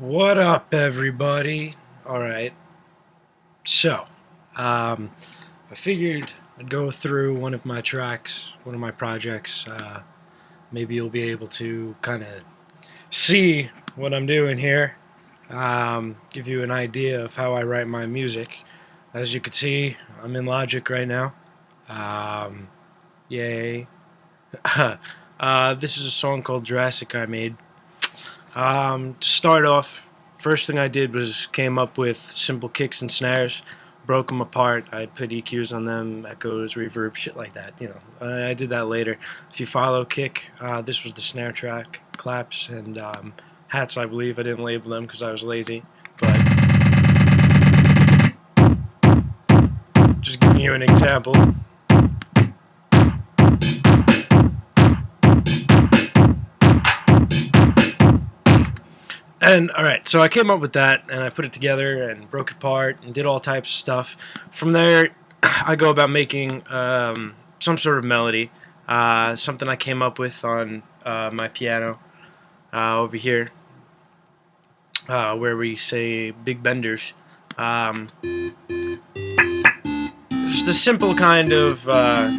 What up, everybody? Alright, so, I figured I'd go through one of my tracks, one of my projects. Maybe you'll be able to kind of see what I'm doing here, give you an idea of how I write my music. As you can see, I'm in Logic right now. Yay. This is a song called Drasic I made. To start off, first thing I did was came up with simple kicks and snares, broke them apart. I put EQs on them, echoes, reverb, shit like that. I did that later. If you follow kick, this was the snare track, claps, and hats, I believe. I didn't label them because I was lazy, but just giving you an example. And alright, so I came up with that and I put it together and broke it apart and did all types of stuff. From there, I go about making some sort of melody, something I came up with on my piano over here, where we say big benders. Just a simple kind of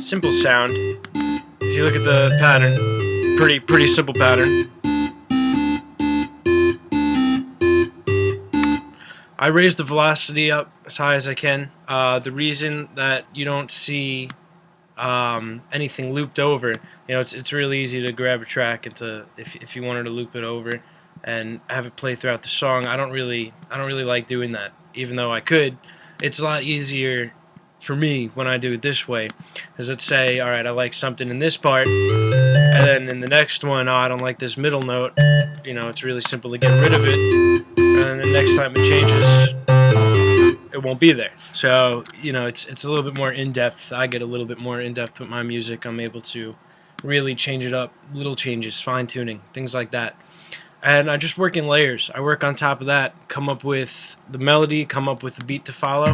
simple sound. If you look at the pattern, pretty simple pattern. I raise the velocity up as high as I can. The reason that you don't see anything looped over, it's really easy to grab a track and if you wanted to loop it over and have it play throughout the song. I don't really like doing that, even though I could. It's a lot easier for me when I do it this way. Because let's say, all right, I like something in this part, and then in the next one, oh, I don't like this middle note. It's really simple to get rid of it. And the next time it changes, it won't be there. So, it's a little bit more in-depth. I get a little bit more in-depth with my music. I'm able to really change it up, little changes, fine-tuning, things like that. And I just work in layers. I work on top of that, come up with the melody, come up with the beat to follow.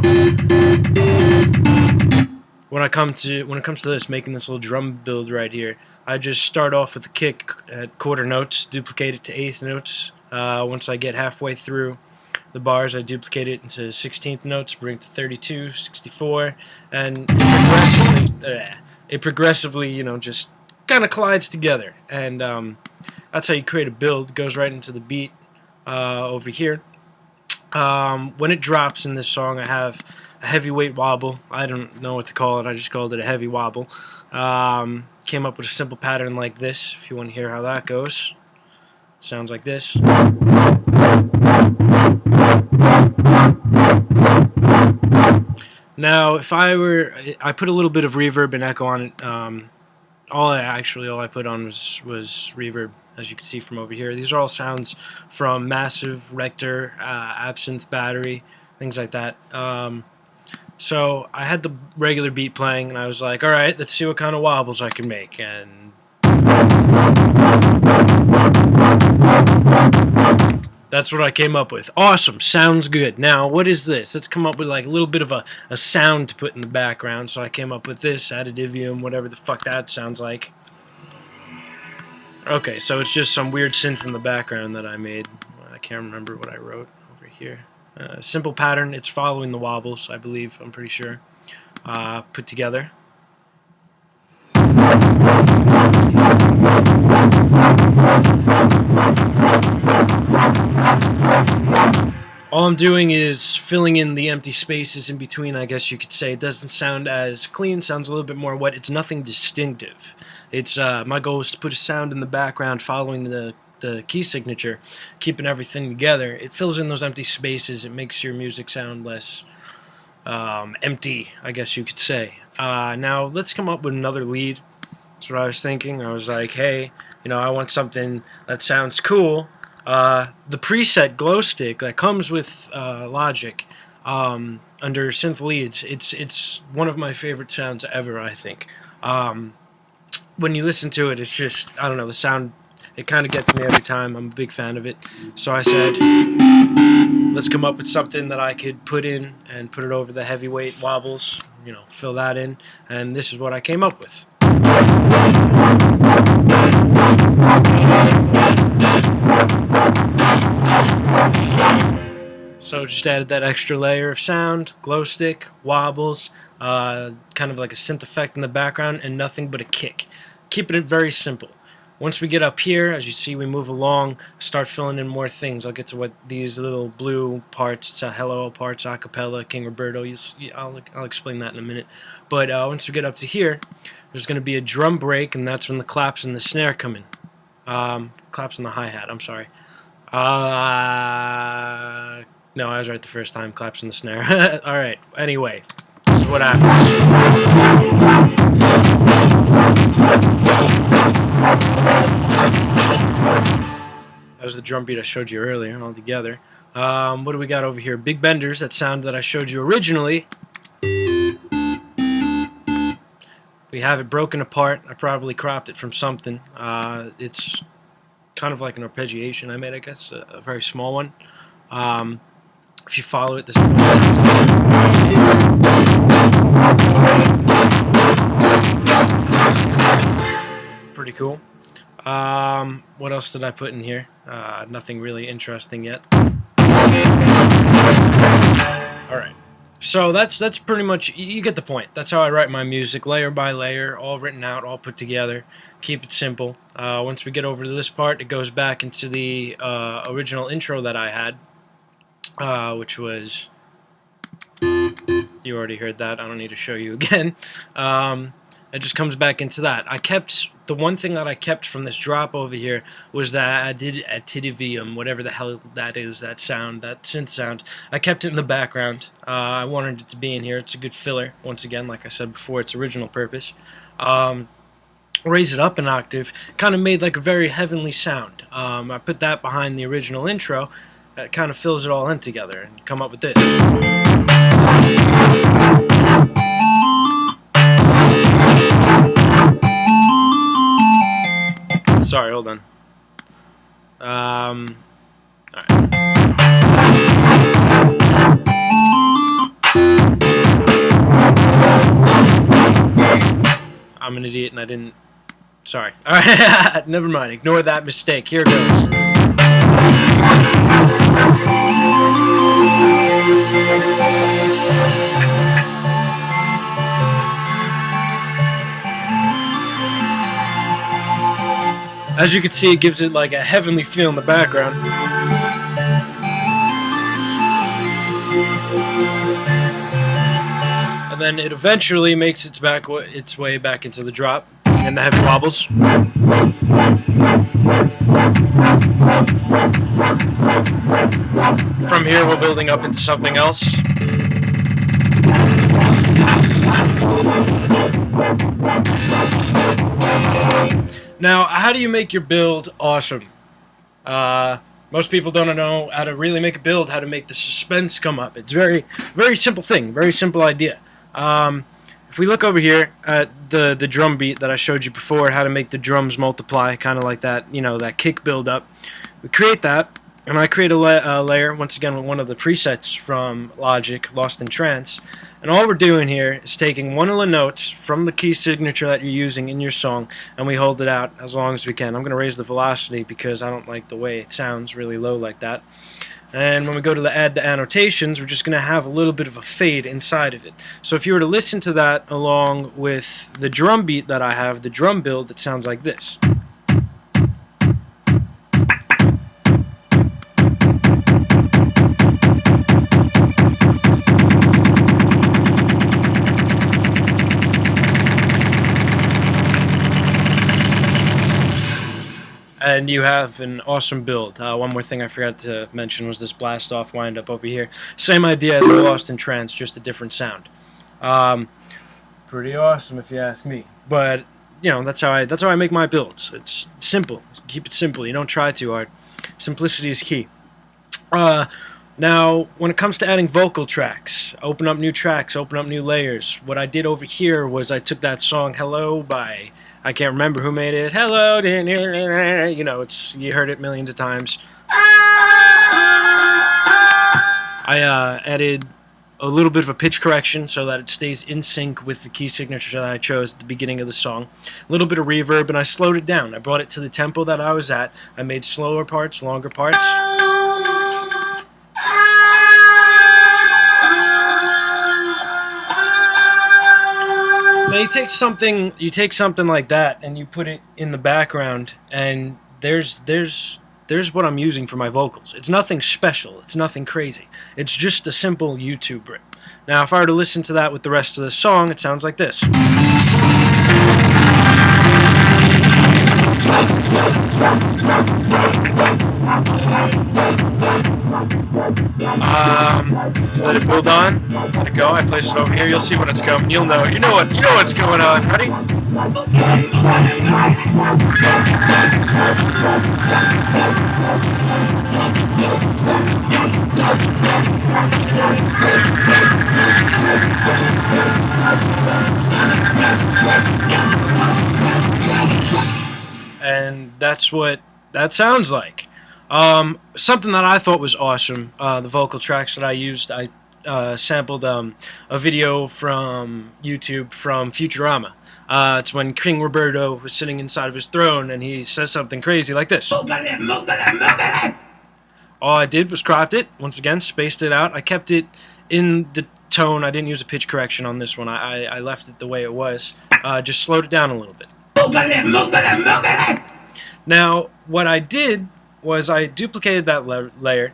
When it comes to this, making this little drum build right here, I just start off with the kick at quarter notes, duplicate it to eighth notes. Once I get halfway through the bars, I duplicate it into 16th notes, bring it to 32, 64, and it progressively, just kind of collides together. And that's how you create a build. It goes right into the beat over here. When it drops in this song, I have a heavyweight wobble. I don't know what to call it. I just called it a heavy wobble. Came up with a simple pattern like this, if you want to hear how that goes. It sounds like this. Now, I put a little bit of reverb and echo on it. All I put on was reverb, as you can see from over here. These are all sounds from Massive, Rector, Absinthe, Battery, things like that. So I had the regular beat playing, and I was like, all right, let's see what kind of wobbles I can make. And that's what I came up with. Awesome, sounds good. Now, what is this? Let's come up with like a little bit of a sound to put in the background. So I came up with this, Addidivium, whatever the fuck that sounds like. Okay, so it's just some weird synth in the background that I made. I can't remember what I wrote over here. Simple pattern, it's following the wobbles, I believe, I'm pretty sure. Put together. All I'm doing is filling in the empty spaces in between, I guess you could say. It doesn't sound as clean, sounds a little bit more wet. It's nothing distinctive. It's my goal is to put a sound in the background following the key signature, keeping everything together. It fills in those empty spaces. It makes your music sound less empty, I guess you could say. Now, let's come up with another lead. That's what I was thinking. I was like, hey, I want something that sounds cool. The preset glow stick that comes with Logic under synth leads, it's one of my favorite sounds ever, I think. When you listen to it, it's just, I don't know, the sound, it kind of gets me every time. I'm a big fan of it. So I said, let's come up with something that I could put in and put it over the heavyweight wobbles, fill that in, and this is what I came up with. So just added that extra layer of sound, glow stick, wobbles, kind of like a synth effect in the background, and nothing but a kick. Keeping it very simple. Once we get up here, as you see, we move along, start filling in more things. I'll get to what these little blue parts, hello parts, acapella, King Roberto. I'll explain that in a minute. But once we get up to here, there's going to be a drum break, and that's when the claps and the snare come in. Claps and the hi-hat, I'm sorry. No, I was right the first time. Claps in the snare. Alright, anyway. This is what happens. That was the drum beat I showed you earlier, all together. What do we got over here? Big benders, that sound that I showed you originally. We have it broken apart. I probably cropped it from something. It's kind of like an arpeggiation I made, I guess. A very small one. If you follow it, this is pretty cool. What else did I put in here? Nothing really interesting yet. Alright. So that's pretty much, you get the point. That's how I write my music, layer by layer, all written out, all put together. Keep it simple. Once we get over to this part, it goes back into the original intro that I had. Which was, you already heard that, I don't need to show you again. It just comes back into that. The one thing that I kept from this drop over here was that I did a Tidivium, whatever the hell that is, that sound, that synth sound. I kept it in the background. I wanted it to be in here. It's a good filler. Once again, like I said before, its original purpose. Raise it up an octave, kind of made like a very heavenly sound. I put that behind the original intro. It kind of fills it all in together and come up with this. Sorry, hold on. Alright. I'm an idiot and I didn't... Sorry. Alright, never mind. Ignore that mistake. Here it goes. As you can see, it gives it like a heavenly feel in the background. And then it eventually makes its way back into the drop and the heavy wobbles. From here, we're building up into something else. Now, how do you make your build awesome? Most people don't know how to really make a build, how to make the suspense come up. It's very simple thing, very simple idea. If we look over here at the drum beat that I showed you before, how to make the drums multiply, kind of like that, you know, that kick build up. We create that, and I create a layer, once again, with one of the presets from Logic, Lost in Trance. And all we're doing here is taking one of the notes from the key signature that you're using in your song, and we hold it out as long as we can. I'm going to raise the velocity because I don't like the way it sounds really low like that. And when we go to add the annotations, we're just going to have a little bit of a fade inside of it. So if you were to listen to that along with the drum beat that I have, the drum build, it sounds like this. And you have an awesome build. One more thing I forgot to mention was this blast off wind up over here. Same idea as the Lost in Trance, just a different sound. Pretty awesome if you ask me. But you know, that's how I make my builds. It's simple. Keep it simple. You don't try too hard. Simplicity is key. Now, when it comes to adding vocal tracks, open up new tracks, open up new layers. What I did over here was I took that song "Hello" by, I can't remember who made it. Hello, you know, you heard it millions of times. I added a little bit of a pitch correction so that it stays in sync with the key signature that I chose at the beginning of the song. A little bit of reverb, and I slowed it down. I brought it to the tempo that I was at. I made slower parts, longer parts. Now you take something like that and you put it in the background, and there's what I'm using for my vocals. It's nothing special. It's nothing crazy. It's just a simple YouTube rip. Now, if I were to listen to that with the rest of the song, it sounds like this. Let it build on. Let it go. I place it over here. You'll see when it's coming. You'll know. You know what's going on. Ready? And that's what that sounds like. Something that I thought was awesome, the vocal tracks that I used, I sampled a video from YouTube from Futurama. It's when King Roberto was sitting inside of his throne and he says something crazy like this. All I did was cropped it, once again, spaced it out. I kept it in the tone. I didn't use a pitch correction on this one. I left it the way it was. Just slowed it down a little bit. Now, what I did was I duplicated that layer,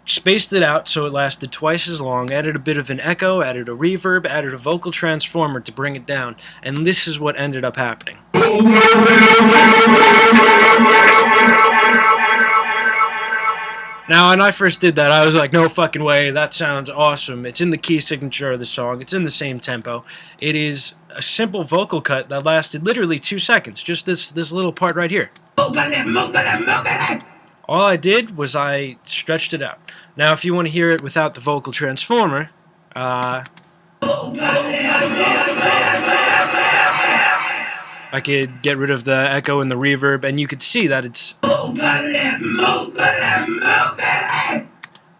spaced it out so it lasted twice as long, added a bit of an echo, added a reverb, added a vocal transformer to bring it down, and this is what ended up happening. Now, when I first did that, I was like, no fucking way, that sounds awesome. It's in the key signature of the song. It's in the same tempo. It is a simple vocal cut that lasted literally 2 seconds, just this little part right here. All I did was I stretched it out. Now, if you want to hear it without the vocal transformer, I could get rid of the echo and the reverb, and you could see that it's...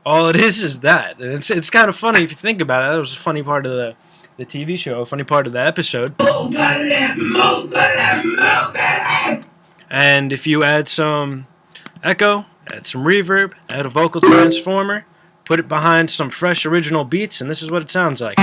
All it is that. And it's kind of funny if you think about it. That was a funny part of the TV show, a funny part of the episode. And if you add some echo, add some reverb, add a vocal transformer, put it behind some fresh original beats, and this is what it sounds like.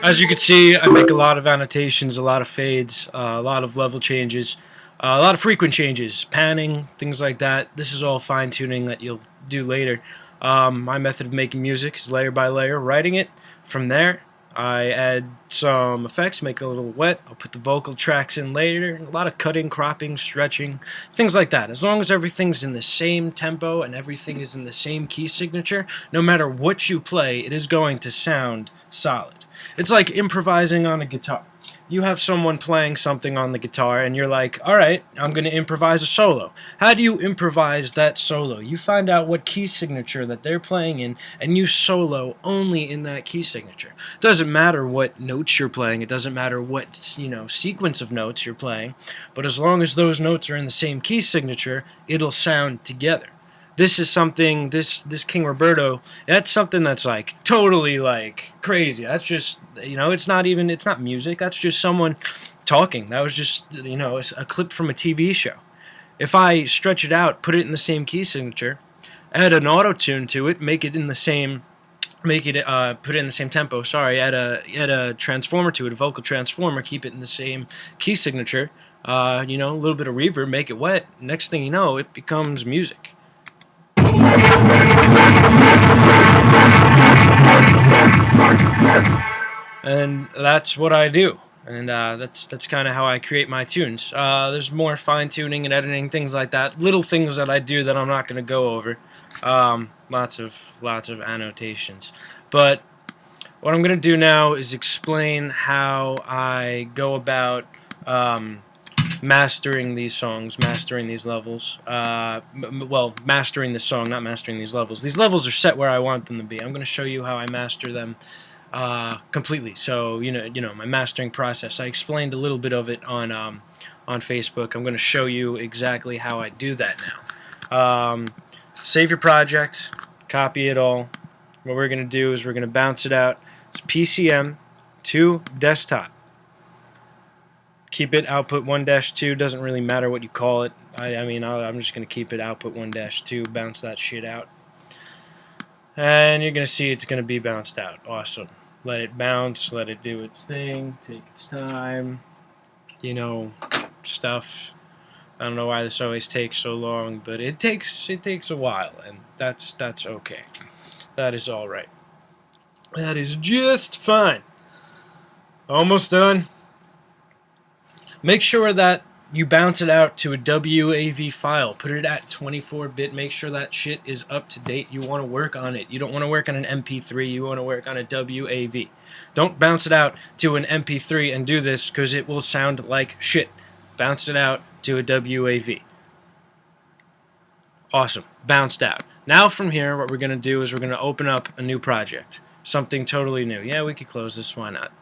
As you can see, I make a lot of annotations, a lot of fades, a lot of level changes, a lot of frequent changes, panning, things like that. This is all fine-tuning that you'll do later. My method of making music is layer by layer, writing it. From there, I add some effects, make it a little wet. I'll put the vocal tracks in later. A lot of cutting, cropping, stretching, things like that. As long as everything's in the same tempo and everything is in the same key signature, no matter what you play, it is going to sound solid. It's like improvising on a guitar. You have someone playing something on the guitar and you're like, alright, I'm going to improvise a solo. How do you improvise that solo? You find out what key signature that they're playing in and you solo only in that key signature. It doesn't matter what notes you're playing, it doesn't matter what, sequence of notes you're playing, but as long as those notes are in the same key signature, it'll sound together. This is something, this King Roberto, that's something that's like totally like crazy. That's just, it's not music. That's just someone talking. That was just, a clip from a TV show. If I stretch it out, put it in the same key signature, add an auto-tune to it, put it in the same tempo, add a transformer to it, a vocal transformer, keep it in the same key signature, a little bit of reverb, make it wet. Next thing you know, it becomes music. And that's what I do, and that's kind of how I create my tunes. There's more fine-tuning and editing, things like that, little things that I do that I'm not going to go over. Lots of annotations. But what I'm going to do now is explain how I go about mastering these songs, mastering these levels. Well, mastering the song, not mastering these levels. These levels are set where I want them to be. I'm going to show you how I master them completely. So you know my mastering process. I explained a little bit of it on Facebook. I'm going to show you exactly how I do that now. Save your project, copy it all. What we're going to do is we're going to bounce it out. It's PCM to desktop. Keep it output 1-2. Doesn't really matter what you call it. I mean, I'm just going to keep it output 1-2. Bounce that shit out. And you're going to see it's going to be bounced out. Awesome. Let it bounce. Let it do its thing. Take its time. You know, stuff. I don't know why this always takes so long, but it takes a while, and that's okay. That is all right. That is just fine. Almost done. Make sure that you bounce it out to a WAV file. Put it at 24-bit. Make sure that shit is up to date. You want to work on it. You don't want to work on an MP3. You want to work on a WAV. Don't bounce it out to an MP3 and do this, because it will sound like shit. Bounce it out to a WAV. Awesome. Bounced out. Now from here, what we're going to do is we're going to open up a new project. Something totally new. Yeah, we could close this. Why not?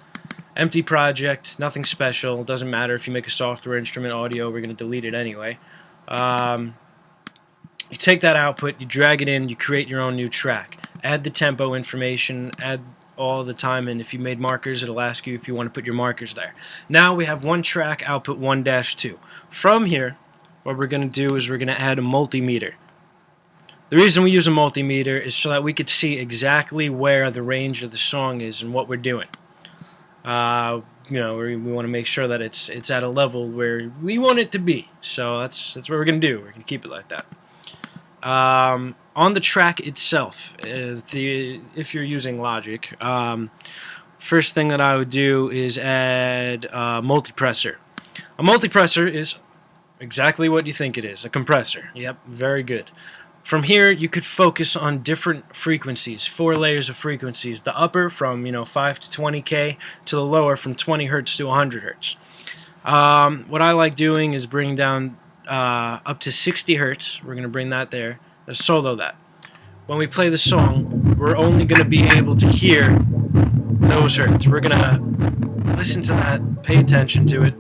Empty project. Nothing special. Doesn't matter if you make a software instrument audio. We're going to delete it anyway. You take that output, you drag it in, you create your own new track. Add the tempo information, add all the time, and if you made markers, it'll ask you if you want to put your markers there. Now we have one track, output 1-2. From here, what we're going to do is we're going to add a multimeter. The reason we use a multimeter is so that we could see exactly where the range of the song is and what we're doing. You know, we want to make sure that it's at a level where we want it to be. So that's what we're going to do. We're going to keep it like that. On the track itself, if you're using Logic, first thing that I would do is add a multipressor. A multipressor is exactly what you think it is, a compressor. Yep, very good. From here, you could focus on different frequencies, 4 layers of frequencies. The upper from 5 to 20K to the lower from 20 Hertz to 100 Hertz. What I like doing is bring down up to 60 Hertz. We're going to bring that there. Let's solo that. When we play the song, we're only going to be able to hear those hertz. We're going to listen to that, pay attention to it.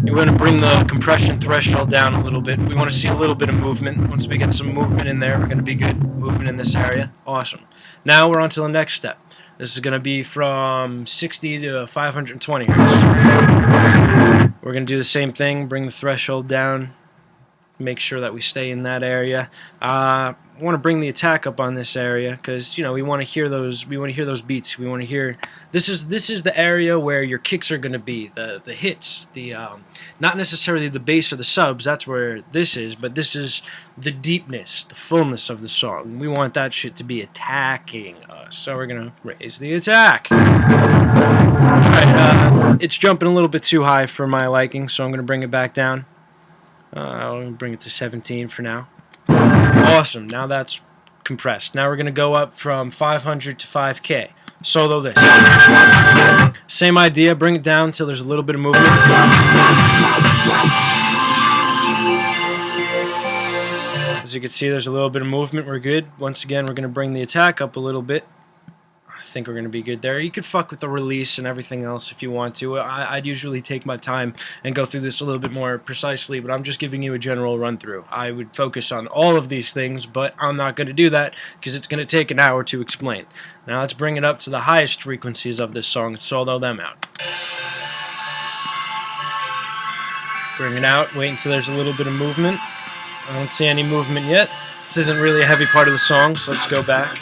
You want to bring the compression threshold down a little bit. We want to see a little bit of movement. Once we get some movement in there, we're going to be good. Movement in this area. Awesome. Now we're on to the next step. This is going to be from 60 to 520 hertz. We're going to do the same thing. Bring the threshold down. Make sure that we stay in that area. I want to bring the attack up on this area because we want to hear those. We want to hear those beats. We want to hear. This is the area where your kicks are going to be. The hits. Not necessarily the bass or the subs. That's where this is. But this is the deepness, the fullness of the song. We want that shit to be attacking us. So we're gonna raise the attack. All right. It's jumping a little bit too high for my liking, so I'm gonna bring it back down. I'll bring it to 17 for now. Awesome. Now that's compressed. Now we're going to go up from 500 to 5K. Solo this. Same idea. Bring it down until there's a little bit of movement. As you can see, there's a little bit of movement. We're good. Once again, we're going to bring the attack up a little bit. I think we're going to be good there. You could fuck with the release and everything else if you want to. I'd usually take my time and go through this a little bit more precisely, but I'm just giving you a general run-through. I would focus on all of these things, but I'm not going to do that because it's going to take an hour to explain. Now let's bring it up to the highest frequencies of this song and solo them out. Bring it out, wait until there's a little bit of movement. I don't see any movement yet. This isn't really a heavy part of the song, so let's go back.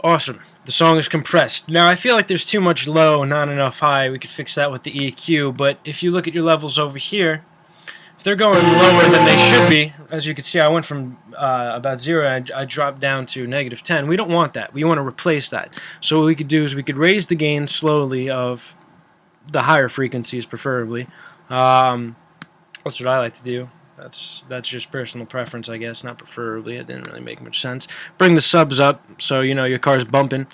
Awesome. The song is compressed. Now I feel like there's too much low, not enough high. We could fix that with the EQ, but if you look at your levels over here, if they're going lower than they should be, as you can see, I went from about 0, I dropped down to -10. We don't want that. We want to replace that. So what we could do is we could raise the gain slowly of the higher frequencies, preferably. That's what I like to do. That's just personal preference, I guess, not preferably. It didn't really make much sense. Bring the subs up so you know your car's bumping.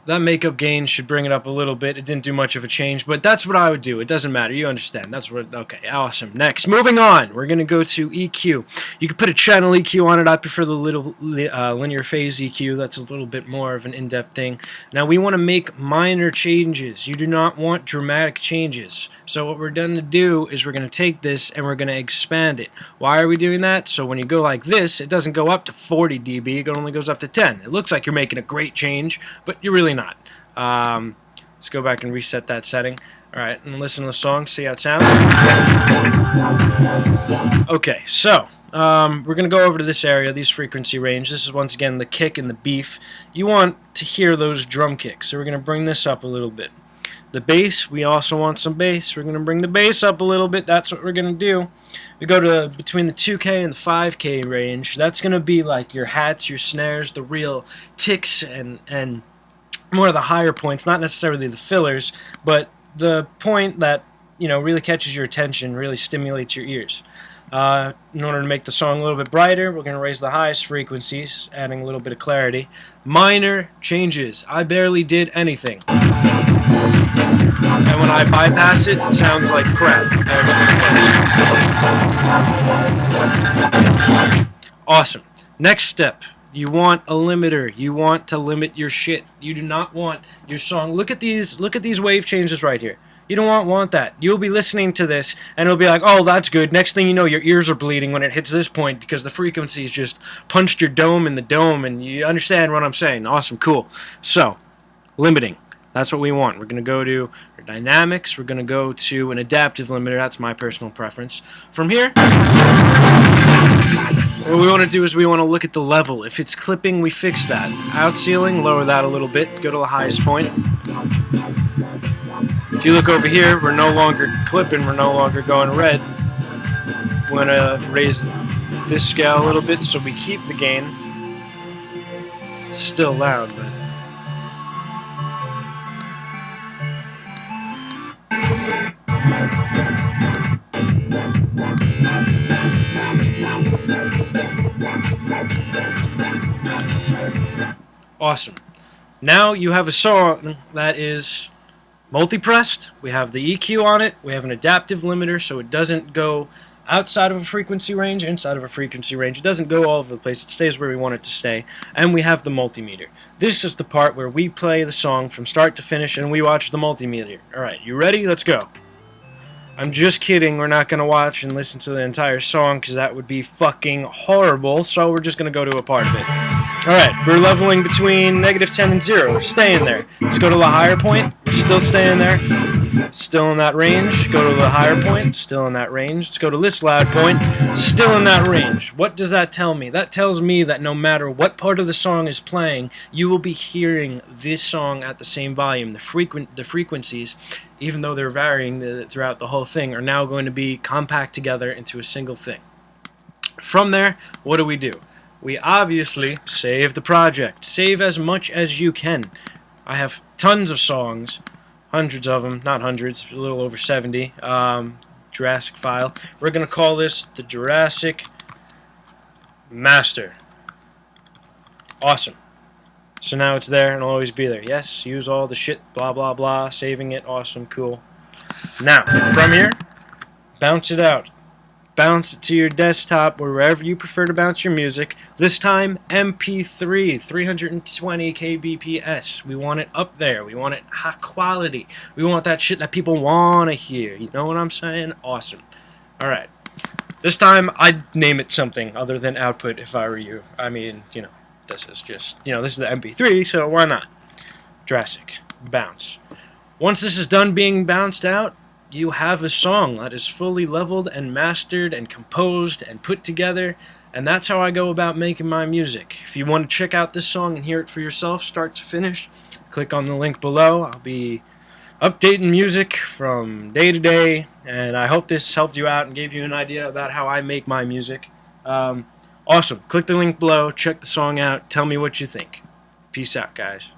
That makeup gain should bring it up a little bit. It didn't do much of a change, but that's what I would do. It doesn't matter. You understand. That's what... Okay, awesome. Next, moving on. We're going to go to EQ. You can put a channel EQ on it. I prefer the little linear phase EQ. That's a little bit more of an in-depth thing. Now, we want to make minor changes. You do not want dramatic changes. So what we're going to do is we're going to take this and we're going to expand it. Why are we doing that? So when you go like this, it doesn't go up to 40 dB. It only goes up to 10. It looks like you're making a great change, but you're really not. Let's go back and reset that setting. Alright, and listen to the song, see how it sounds. Okay, so we're going to go over to this area, these frequency range. This is once again the kick and the beef. You want to hear those drum kicks, so we're going to bring this up a little bit. The bass, we also want some bass. We're going to bring the bass up a little bit. That's what we're going to do. We go to between the 2K and the 5K range. That's going to be like your hats, your snares, the real ticks and more of the higher points, not necessarily the fillers, but the point that, you know, really catches your attention, really stimulates your ears. In order to make the song a little bit brighter, we're going to raise the highest frequencies, adding a little bit of clarity. Minor changes. I barely did anything. And when I bypass it, it sounds like crap. Awesome. Next step. You want a limiter. You want to limit your shit. You do not want your song. Look at these wave changes right here. You don't want that. You'll be listening to this and it'll be like, oh, that's good. Next thing you know, your ears are bleeding when it hits this point because the frequency's just punched your dome in the dome, and you understand what I'm saying. Awesome, cool. So, limiting. That's what we want. We're going to go to our dynamics. We're going to go to an adaptive limiter. That's my personal preference. From here, what we want to do is we want to look at the level. If it's clipping, we fix that. Out ceiling, lower that a little bit. Go to the highest point. If you look over here, we're no longer clipping. We're no longer going red. We're going to raise this scale a little bit so we keep the gain. It's still loud, but... Awesome. Now you have a song that is multi-pressed. We have the EQ on it. We have an adaptive limiter so it doesn't go outside of a frequency range, inside of a frequency range. It doesn't go all over the place. It stays where we want it to stay. And we have the multimeter. This is the part where we play the song from start to finish and we watch the multimeter. Alright, you ready? Let's go. I'm just kidding. We're not going to watch and listen to the entire song because that would be fucking horrible. So we're just going to go to a part of it. Alright, we're leveling between -10 and 0. We're staying there. Let's go to the higher point. We're still staying there. Still in that range. Go to the higher point. Still in that range. Let's go to this loud point. Still in that range. What does that tell me? That tells me that no matter what part of the song is playing, you will be hearing this song at the same volume. The frequencies, even though they're varying throughout the whole thing, are now going to be compact together into a single thing. From there, what do? We obviously save the project. Save as much as you can. I have tons of songs, hundreds of them, not hundreds, a little over 70. Drasic file. We're going to call this the Drasic Master. Awesome. So now it's there and it'll always be there. Yes, use all the shit, blah, blah, blah, saving it, awesome, cool. Now, from here, bounce it out. Bounce it to your desktop or wherever you prefer to bounce your music. This time, MP3, 320 kbps. We want it up there. We want it high quality. We want that shit that people want to hear. You know what I'm saying? Awesome. Alright. This time, I'd name it something other than output if I were you. I mean, you know, this is just, you know, this is the MP3, so why not? Drasic. Bounce. Once this is done being bounced out, you have a song that is fully leveled and mastered and composed and put together, and that's how I go about making my music. If you want to check out this song and hear it for yourself, start to finish, click on the link below. I'll be updating music from day to day, and I hope this helped you out and gave you an idea about how I make my music. Awesome. Click the link below, check the song out, tell me what you think. Peace out, guys.